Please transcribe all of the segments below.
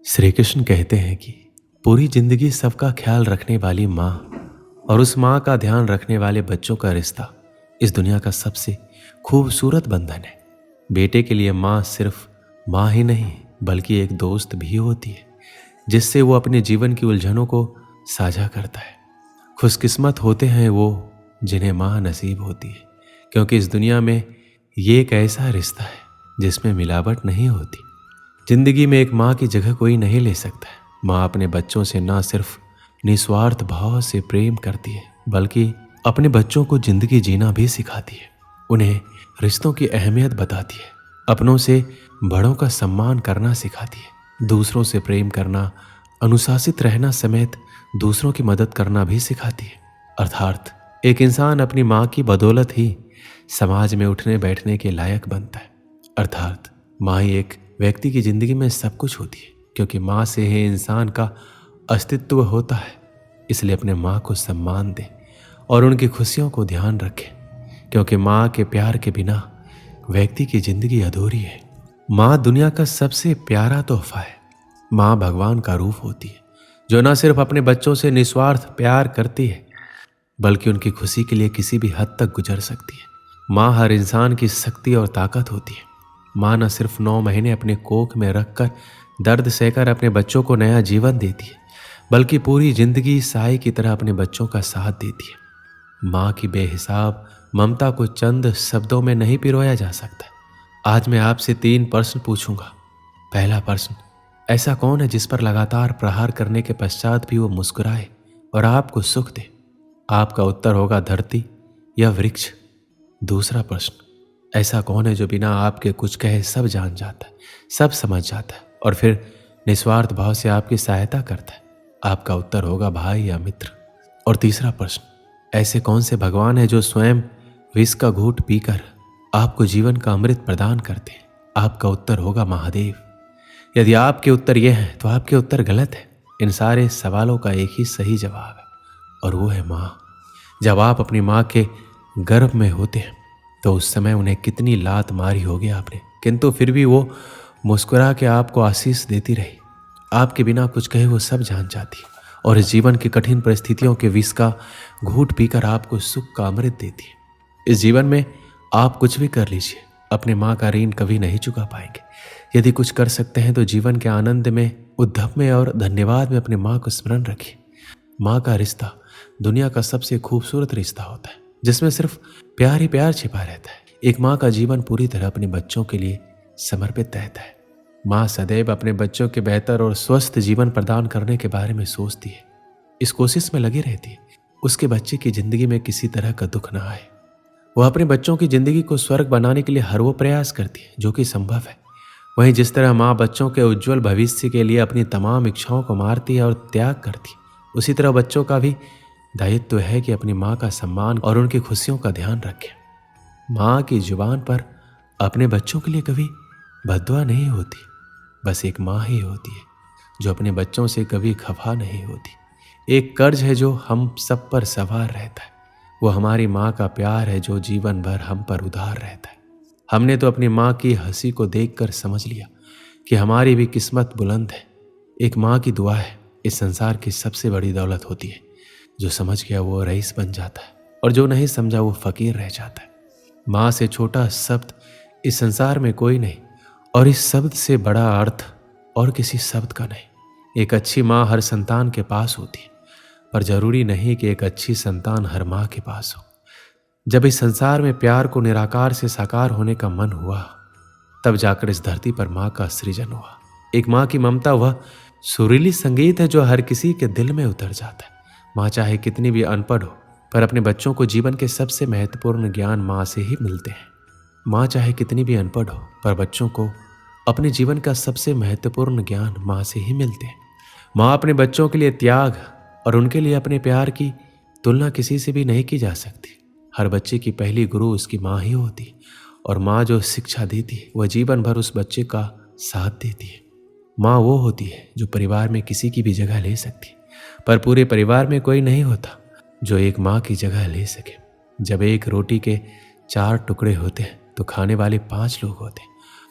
श्री कृष्ण कहते हैं कि पूरी जिंदगी सबका ख्याल रखने वाली माँ और उस माँ का ध्यान रखने वाले बच्चों का रिश्ता इस दुनिया का सबसे खूबसूरत बंधन है। बेटे के लिए माँ सिर्फ माँ ही नहीं बल्कि एक दोस्त भी होती है जिससे वो अपने जीवन की उलझनों को साझा करता है। खुशकिस्मत होते हैं वो जिन्हें माँ नसीब होती है, क्योंकि इस दुनिया में ये एक ऐसा रिश्ता है जिसमें मिलावट नहीं होती। जिंदगी में एक माँ की जगह कोई नहीं ले सकता है। माँ अपने बच्चों से ना सिर्फ निस्वार्थ भाव से प्रेम करती है बल्कि अपने बच्चों को जिंदगी जीना भी सिखाती है। उन्हें रिश्तों की अहमियत बताती है, अपनों से बड़ों का सम्मान करना सिखाती है, दूसरों से प्रेम करना, अनुशासित रहना समेत दूसरों की मदद करना भी सिखाती है। अर्थात एक इंसान अपनी माँ की बदौलत ही समाज में उठने बैठने के लायक बनता है। अर्थात माँ ही एक व्यक्ति की जिंदगी में सब कुछ होती है, क्योंकि माँ से ही इंसान का अस्तित्व होता है। इसलिए अपने माँ को सम्मान दें और उनकी खुशियों को ध्यान रखें, क्योंकि माँ के प्यार के बिना व्यक्ति की जिंदगी अधूरी है। माँ दुनिया का सबसे प्यारा तोहफा है। माँ भगवान का रूप होती है जो न सिर्फ अपने बच्चों से निस्वार्थ प्यार करती है बल्कि उनकी खुशी के लिए किसी भी हद तक गुजर सकती है। माँ हर इंसान की शक्ति और ताकत होती है। माँ न सिर्फ 9 महीने अपने कोख में रखकर दर्द सहकर अपने बच्चों को नया जीवन देती है बल्कि पूरी जिंदगी साए की तरह अपने बच्चों का साथ देती है। माँ की बेहिसाब ममता को चंद शब्दों में नहीं पिरोया जा सकता। आज मैं आपसे 3 प्रश्न पूछूंगा। पहला प्रश्न, ऐसा कौन है जिस पर लगातार प्रहार करने के पश्चात भी वो मुस्कुराए और आपको सुख दे? आपका उत्तर होगा धरती या वृक्ष। दूसरा प्रश्न, ऐसा कौन है जो बिना आपके कुछ कहे सब जान जाता है, सब समझ जाता है और फिर निस्वार्थ भाव से आपकी सहायता करता है? आपका उत्तर होगा भाई या मित्र। और तीसरा प्रश्न, ऐसे कौन से भगवान है जो स्वयं विष का घूंट पीकर आपको जीवन का अमृत प्रदान करते हैं? आपका उत्तर होगा महादेव। यदि आपके उत्तर ये हैं तो आपके उत्तर गलत है। इन सारे सवालों का एक ही सही जवाब है और वो है माँ। जब आप अपनी माँ के गर्भ में होते हैं तो उस समय उन्हें कितनी लात मारी होगी आपने, किंतु फिर भी वो मुस्कुरा के आपको आशीष देती रही। आपके बिना कुछ कहे वो सब जान जाती और इस जीवन की कठिन परिस्थितियों के विष का घूंट पीकर आपको सुख का अमृत देती है। इस जीवन में आप कुछ भी कर लीजिए, अपने माँ का ऋण कभी नहीं चुका पाएंगे। यदि कुछ कर सकते हैं तो जीवन के आनंद में, उद्धव में और धन्यवाद में अपने माँ को स्मरण रखिए। माँ का रिश्ता दुनिया का सबसे खूबसूरत रिश्ता होता है जिसमें सिर्फ प्यार ही प्यार छिपा रहता है। एक माँ का जीवन पूरी तरह अपने बच्चों के लिए समर्पित रहता है। माँ सदैव अपने बच्चों के बेहतर और स्वस्थ जीवन प्रदान करने के बारे में सोचती है, इस कोशिश में लगी रहती है उसके बच्चे की जिंदगी में किसी तरह का दुख ना आए। वह अपने बच्चों की जिंदगी को स्वर्ग बनाने के लिए हर वो प्रयास करती है जो कि संभव है। वहीं जिस तरह माँ बच्चों के उज्जवल भविष्य के लिए अपनी तमाम इच्छाओं को मारती है और त्याग करती है, उसी तरह बच्चों का भी दायित्व है कि अपनी माँ का सम्मान और उनकी खुशियों का ध्यान रखें। माँ की जुबान पर अपने बच्चों के लिए कभी बद्दुआ नहीं होती, बस एक माँ ही होती है जो अपने बच्चों से कभी खफा नहीं होती। एक कर्ज है जो हम सब पर सवार रहता है, वो हमारी माँ का प्यार है जो जीवन भर हम पर उधार रहता है। हमने तो अपनी माँ की हंसी को देखकर समझ लिया कि हमारी भी किस्मत बुलंद है। एक माँ की दुआ है इस संसार की सबसे बड़ी दौलत होती है। जो समझ गया वो रईस बन जाता है और जो नहीं समझा वो फकीर रह जाता है। माँ से छोटा शब्द इस संसार में कोई नहीं और इस शब्द से बड़ा अर्थ और किसी शब्द का नहीं। एक अच्छी माँ हर संतान के पास होती है, पर जरूरी नहीं कि एक अच्छी संतान हर माँ के पास हो। जब इस संसार में प्यार को निराकार से साकार होने का मन हुआ तब जाकर इस धरती पर माँ का सृजन हुआ। एक माँ की ममता वह सुरीली संगीत है जो हर किसी के दिल में उतर जाता है। माँ चाहे कितनी भी अनपढ़ हो पर अपने बच्चों को जीवन के सबसे महत्वपूर्ण ज्ञान माँ से ही मिलते हैं। माँ चाहे कितनी भी अनपढ़ हो पर बच्चों को अपने जीवन का सबसे महत्वपूर्ण ज्ञान माँ से ही मिलते हैं। माँ अपने बच्चों के लिए त्याग और उनके लिए अपने प्यार की तुलना किसी से भी नहीं की जा सकती। हर बच्चे की पहली गुरु उसकी माँ ही होती है और माँ जो शिक्षा देती है वह जीवन भर उस बच्चे का साथ देती है। माँ वो होती है जो परिवार में किसी की भी जगह ले सकती है, पर पूरे परिवार में कोई नहीं होता जो एक माँ की जगह ले सके। जब एक रोटी के 4 टुकड़े होते हैं तो खाने वाले 5 लोग होते हैं,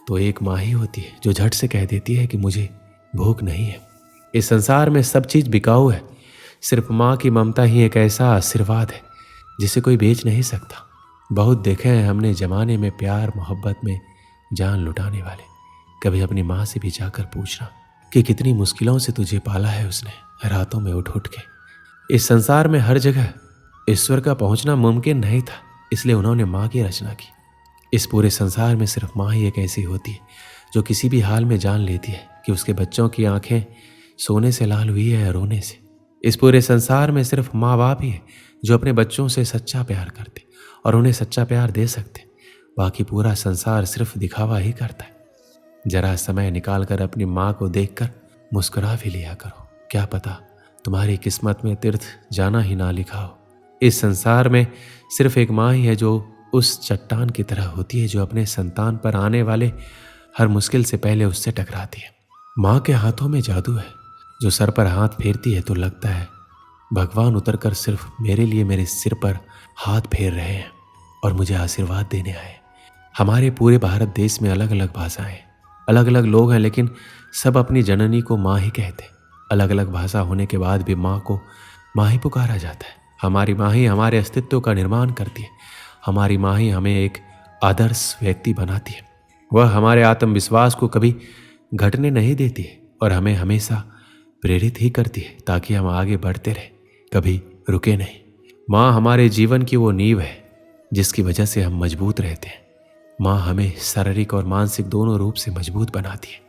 तो एक माँ ही होती है जो झट से कह देती है कि मुझे भूख नहीं है। इस संसार में सब चीज़ बिकाऊ है, सिर्फ माँ की ममता ही एक ऐसा आशीर्वाद है जिसे कोई बेच नहीं सकता। बहुत देखे हैं हमने ज़माने में प्यार मोहब्बत में जान लुटाने वाले। कभी अपनी माँ से भी जाकर पूछना कि कितनी मुश्किलों से तुझे पाला है उसने, रातों में उठ उठ के। इस संसार में हर जगह ईश्वर का पहुंचना मुमकिन नहीं था, इसलिए उन्होंने माँ की रचना की। इस पूरे संसार में सिर्फ माँ ही एक ऐसी होती है जो किसी भी हाल में जान लेती है कि उसके बच्चों की आंखें सोने से लाल हुई है या रोने से। इस पूरे संसार में सिर्फ माँ बाप ही है जो अपने बच्चों से सच्चा प्यार करते और उन्हें सच्चा प्यार दे सकते। बाकी पूरा संसार सिर्फ दिखावा ही करता है। जरा समय निकाल कर अपनी माँ को देखकर मुस्कुरा भी लिया करो, क्या पता तुम्हारी किस्मत में तीर्थ जाना ही ना लिखा हो। इस संसार में सिर्फ एक माँ ही है जो उस चट्टान की तरह होती है जो अपने संतान पर आने वाले हर मुश्किल से पहले उससे टकराती है। माँ के हाथों में जादू है, जो सर पर हाथ फेरती है तो लगता है भगवान उतरकर सिर्फ मेरे लिए मेरे सिर पर हाथ फेर रहे हैं और मुझे आशीर्वाद देने आए। हमारे पूरे भारत देश में अलग अलग भाषाएं, अलग अलग लोग हैं, लेकिन सब अपनी जननी को माँ ही कहते। अलग अलग भाषा होने के बाद भी माँ को माँ ही पुकारा जाता है। हमारी माँ ही हमारे अस्तित्व का निर्माण करती है। हमारी माँ ही हमें एक आदर्श व्यक्ति बनाती है। वह हमारे आत्मविश्वास को कभी घटने नहीं देती है और हमें हमेशा प्रेरित ही करती है ताकि हम आगे बढ़ते रहें, कभी रुके नहीं। माँ हमारे जीवन की वो नींव है जिसकी वजह से हम मजबूत रहते हैं। माँ हमें शारीरिक और मानसिक दोनों रूप से मजबूत बनाती है।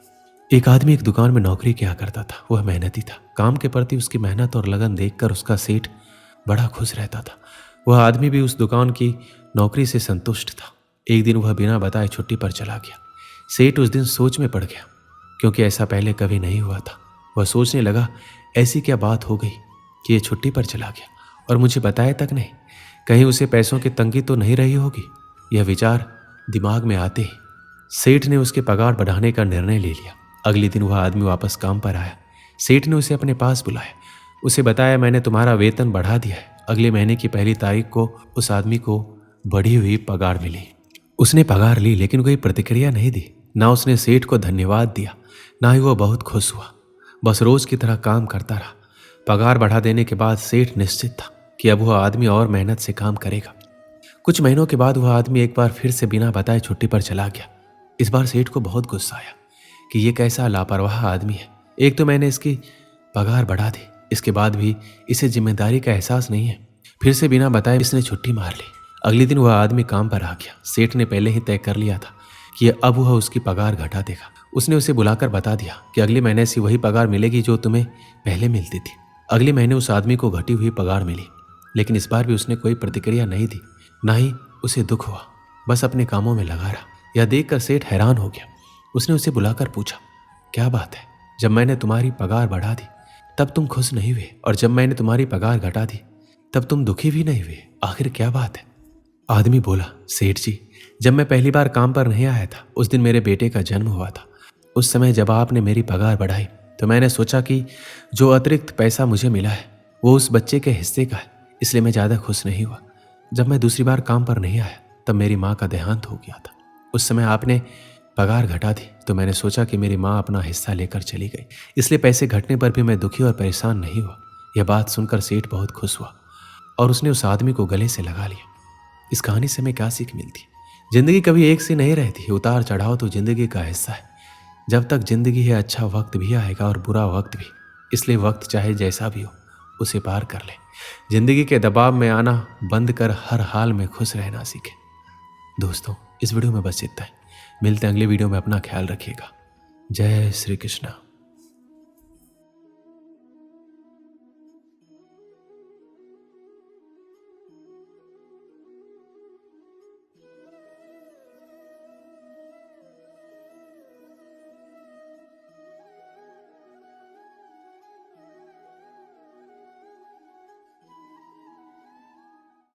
एक आदमी एक दुकान में नौकरी किया करता था। वह मेहनती था। काम के प्रति उसकी मेहनत और लगन देखकर उसका सेठ बड़ा खुश रहता था। वह आदमी भी उस दुकान की नौकरी से संतुष्ट था। एक दिन वह बिना बताए छुट्टी पर चला गया। सेठ उस दिन सोच में पड़ गया, क्योंकि ऐसा पहले कभी नहीं हुआ था। वह सोचने लगा, ऐसी क्या बात हो गई कि ये छुट्टी पर चला गया और मुझे बताया तक नहीं। कहीं उसे पैसों की तंगी तो नहीं रही होगी। यह विचार दिमाग में आते ही सेठ ने उसके पगार बढ़ाने का निर्णय ले लिया। अगले दिन वह आदमी वापस काम पर आया। सेठ ने उसे अपने पास बुलाया, उसे बताया, मैंने तुम्हारा वेतन बढ़ा दिया है। अगले महीने की 1 तारीख को उस आदमी को बढ़ी हुई पगार मिली। उसने पगार ली, लेकिन कोई प्रतिक्रिया नहीं दी। ना उसने सेठ को धन्यवाद दिया, ना ही वह बहुत खुश हुआ। बस रोज की तरह काम करता रहा। पगार बढ़ा देने के बाद सेठ निश्चित था कि अब वह आदमी और मेहनत से काम करेगा। कुछ महीनों के बाद वह आदमी एक बार फिर से बिना बताए छुट्टी पर चला गया। इस बार सेठ को बहुत गुस्सा आया कि ये कैसा लापरवाह आदमी है। एक तो मैंने इसकी पगार बढ़ा दी, इसके बाद भी इसे जिम्मेदारी का एहसास नहीं है। फिर से बिना बताए इसने छुट्टी मार ली। अगले दिन वह आदमी काम पर आ गया। सेठ ने पहले ही तय कर लिया था कि अब वह उसकी पगार घटा देगा। उसने उसे बुलाकर बता दिया कि अगले महीने से वही पगार मिलेगी जो तुम्हें पहले मिलती थी। अगले महीने उस आदमी को घटी हुई पगार मिली, लेकिन इस बार भी उसने कोई प्रतिक्रिया नहीं दी, ना ही उसे दुख हुआ। बस अपने कामों में लगा रहा। यह देखकर सेठ हैरान हो गया। उसने उसे बुलाकर पूछा, क्या बात है, जब मैंने तुम्हारी पगार बढ़ा दी तब तुम खुश नहीं हुए, और जब मैंने तुम्हारी पगार घटा दी तब तुम दुखी भी नहीं हुए। आखिर क्या बात है? आदमी बोला, सेठ जी, जब मैं पहली बार काम पर नहीं आया था उस दिन मेरे बेटे का जन्म हुआ था। उस समय जब आपने मेरी पगार बढ़ाई तो मैंने सोचा कि जो अतिरिक्त पैसा मुझे मिला है वो उस बच्चे के हिस्से का है, इसलिए मैं ज़्यादा खुश नहीं हुआ। जब मैं दूसरी बार काम पर नहीं आया तब मेरी माँ का देहांत हो गया था। उस समय आपने पगार घटा दी तो मैंने सोचा कि मेरी माँ अपना हिस्सा लेकर चली गई, इसलिए पैसे घटने पर भी मैं दुखी और परेशान नहीं हुआ। यह बात सुनकर सेठ बहुत खुश हुआ और उसने उस आदमी को गले से लगा लिया। इस कहानी से हमें क्या सीख मिलती है? जिंदगी कभी एक सी नहीं रहती। उतार चढ़ाव तो जिंदगी का हिस्सा है। जब तक जिंदगी है अच्छा वक्त भी आएगा और बुरा वक्त भी, इसलिए वक्त चाहे जैसा भी हो उसे पार कर ले। जिंदगी के दबाव में आना बंद कर हर हाल में खुश रहना सीखे। दोस्तों, इस वीडियो में बस इतना है। मिलते हैं अगले वीडियो में। अपना ख्याल रखिएगा। जय श्री कृष्ण।